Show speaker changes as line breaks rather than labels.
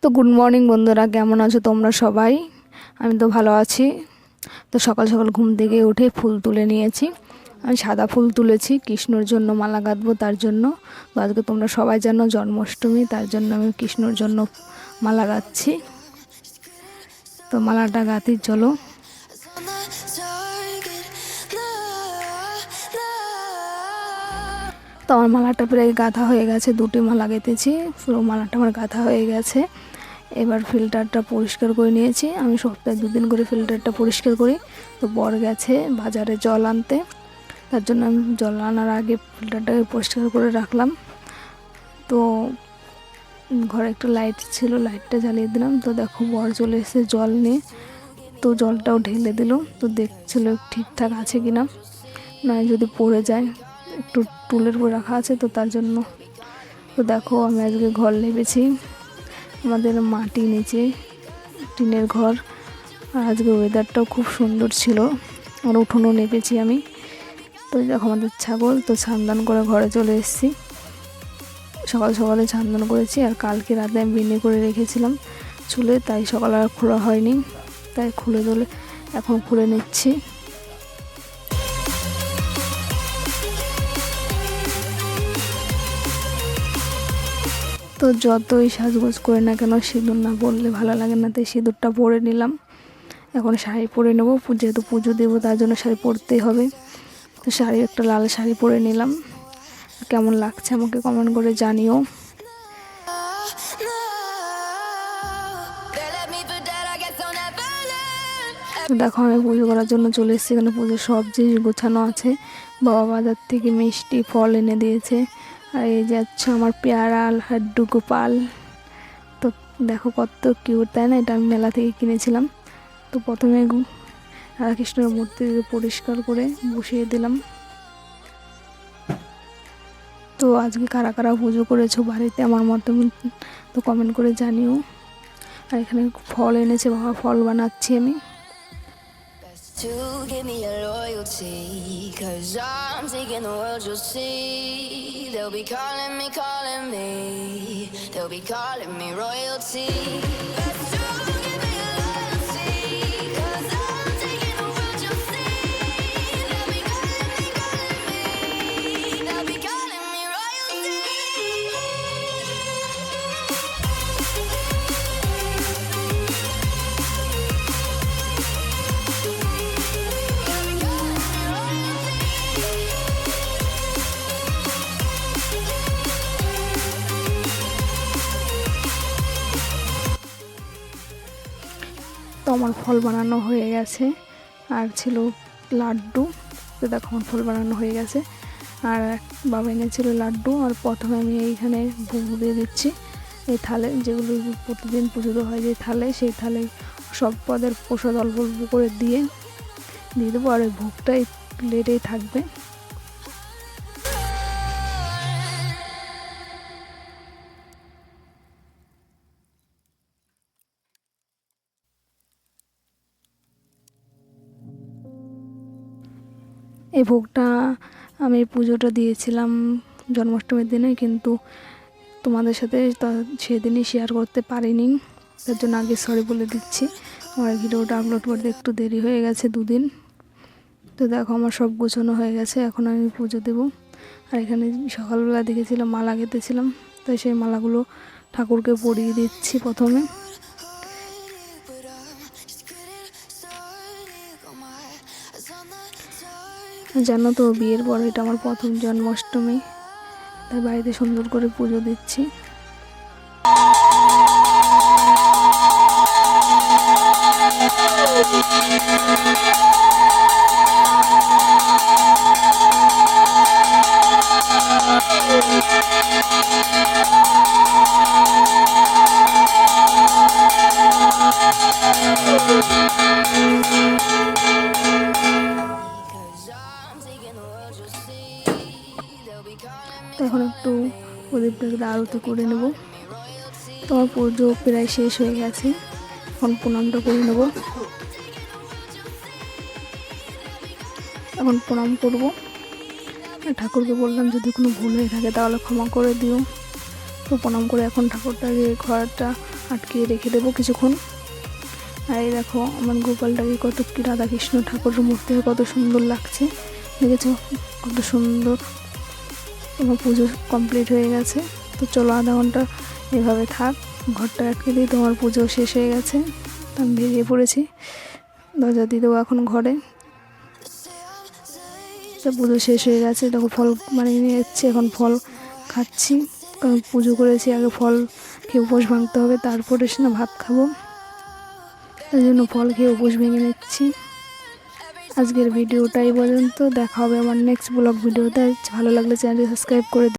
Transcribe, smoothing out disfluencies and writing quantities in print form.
তো good morning বন্ধুরা, কেমন আছো তোমরা সবাই? আমি তো ভালো আছি। তো সকাল সকাল ঘুম থেকে উঠে ফুল তুলে নিয়েছি। আমি সাদা ফুল তুলেছি, কৃষ্ণর জন্য মালা গাঁথবো তার জন্য। তো আজকে তোমরা সবাই জানো জন্মাষ্টমী, তার জন্য আমি কৃষ্ণর জন্য মালা গাঁথছি। তো মালাটা গাঁথি, চলো। তো আমার মালাটা প্রায় গাঁথা হয়ে গেছে, দুটি মালা গেঁথেছি, পুরো মালাটা আমার গাঁথা হয়ে গেছে। এবার ফিল্টারটা পরিষ্কার করে নিয়েছি। আমি সপ্তাহে 2 দিন করে ফিল্টারটা পরিষ্কার করি। তো বর গেছে বাজারে জল আনতে, তার জন্য আমি জল আনার আগে ফিল্টারটাকে পরিষ্কার করে রাখলাম। তো ঘরে একটু লাইট ছিল, লাইটটা জ্বালিয়ে দিলাম। তো দেখো বর চলে এসে জল নিয়ে, তো জলটাও ঢেলে দিল। তো দেখছিল ঠিকঠাক আছে কিনা, নয় যদি পড়ে যায়। একটু টুলের উপর রাখা আছে, তো তার জন্য। তো দেখো আমি আজকে ঘর লেপেছি, আমাদের মাটি নিচে টিনের ঘর। আর আজকে ওয়েদারটাও খুব সুন্দর ছিল, আর উঠোনও নেপেছি আমি। তো দেখো আমাদের ছাগল, তো স্নান করে ঘরে চলে এসেছি। সকাল সকালে স্নান করেছি, আর কালকে রাতে আমি বিনে করে রেখেছিলাম চুলে, তাই সকাল আর খোলা হয়নি, তাই খুলে দিলে এখন খুলে নিচ্ছি। তো যতই সাজগোজ করে না কেন, সিঁদুর না পরলে ভালো লাগে না, তাই সিঁদুরটা পরে নিলাম। এখন শাড়ি পরে নেবো, যেহেতু পুজো দেবো তার জন্য শাড়ি পরতেই হবে। তো শাড়ি, একটা লাল শাড়ি পরে নিলাম। কেমন লাগছে আমাকে কমেন্ট করে জানিও। দেখো আমি পুজো করার জন্য চলে এসেছি। এখানে পুজোর সব জিনিস গোছানো আছে। বাবা বাজার থেকে মিষ্টি ফল এনে দিয়েছে। আর এই যাচ্ছে আমার পেয়ারা লাড্ডু গোপাল। তো দেখো কত কিউট, তাই না? এটা আমি মেলা থেকে কিনেছিলাম। তো প্রথমে রাধাকৃষ্ণের মূর্তিকে পরিষ্কার করে বসিয়ে দিলাম। তো আজকে কারা কারা পুজো করেছো বাড়িতে আমার মতো, তো কমেন্ট করে জানিও। আর এখানে ফল এনেছে বাবা, ফল বানাচ্ছি আমি।
To give me your loyalty, 'cause I'm taking the world, you'll see. They'll be calling me, they'll be calling me royalty. Best to give me your loyalty, 'cause I'm taking the world, you'll see. They'll be calling me, they'll be calling me royalty.
তো আমার ফল বানানো হয়ে গেছে, আর ছিল লাড্ডু। তো দেখো আমার ফল বানানো হয়ে গেছে, আর বাবা এনেছিল লাড্ডু। আর প্রথমে আমি এইখানে ভোগ দিয়ে দিচ্ছি এই থালে, যেগুলো প্রতিদিন পুজো হয় যে থালে, সেই থালে সব পদের প্রসাদ অল্প অল্প করে দিয়ে দেবো। আর ওই ভোগটা এই প্লেটেই থাকবে। এই ভোগটা আমি পুজোটা দিয়েছিলাম জন্মাষ্টমীর দিনে, কিন্তু তোমাদের সাথে সেদিনই শেয়ার করতে পারিনি, তার জন্য আগে সরি বলে দিচ্ছি। আমার ভিডিওটা আপলোড করতে একটু দেরি হয়ে গেছে, 2 দিন। তো দেখো আমার সব গোছানো হয়ে গেছে, এখন আমি পুজো দেবো। আর এখানে সকালবেলা দেখেছিলাম মালা গেঁথেছিলাম, তাই সেই মালাগুলো ঠাকুরকে পরিয়ে দিচ্ছি প্রথমে। জানো তো, বিয়ের পর এটা আমার প্রথম জন্মাষ্টমী, তাই বাড়িতে সুন্দর করে পুজো দিচ্ছি। তো এখন একটু প্রদীপটাকে আরতি করে নেব। তোমার পুজো প্রায় শেষ হয়ে গেছে, এখন প্রণামটা করে নেব। এখন প্রণাম করব। ঠাকুরকে বললাম যদি কোনো ভুল হয়ে থাকে তাহলে ক্ষমা করে দিও। তো প্রণাম করে এখন ঠাকুরটাকে ঘরটা আটকিয়ে রেখে দেবো কিছুক্ষণ। আর এই দেখো আমার গোপালটাকে কত কি রাধাকৃষ্ণ ঠাকুরের মূর্তি কত সুন্দর লাগছে, দেখেছো কত সুন্দর। আমার পুজো কমপ্লিট হয়ে গেছে। তো চলো আধা ঘন্টা এভাবে থাক, ঘরটা আটকে দিই। তোমার পুজো শেষ হয়ে গেছে, তো আমি বেরিয়ে পড়েছি, দরজা দিয়ে দেবো এখন ঘরে। তো পুজো শেষ হয়ে গেছে, দেখো ফল বানিয়ে নিয়ে যাচ্ছি, এখন ফল খাচ্ছি। কারণ পুজো করেছি, আগে ফল খেয়ে উপোস ভাঙতে হবে, তারপরে না ভাত খাবো, তাই জন্য ফল খেয়ে উপোস ভেঙে নিচ্ছি। আজকের ভিডিওটা এই পর্যন্ত, দেখা হবে আমার নেক্সট ব্লগ ভিডিওতে। ভালো লাগলে চ্যানেলটি সাবস্ক্রাইব করে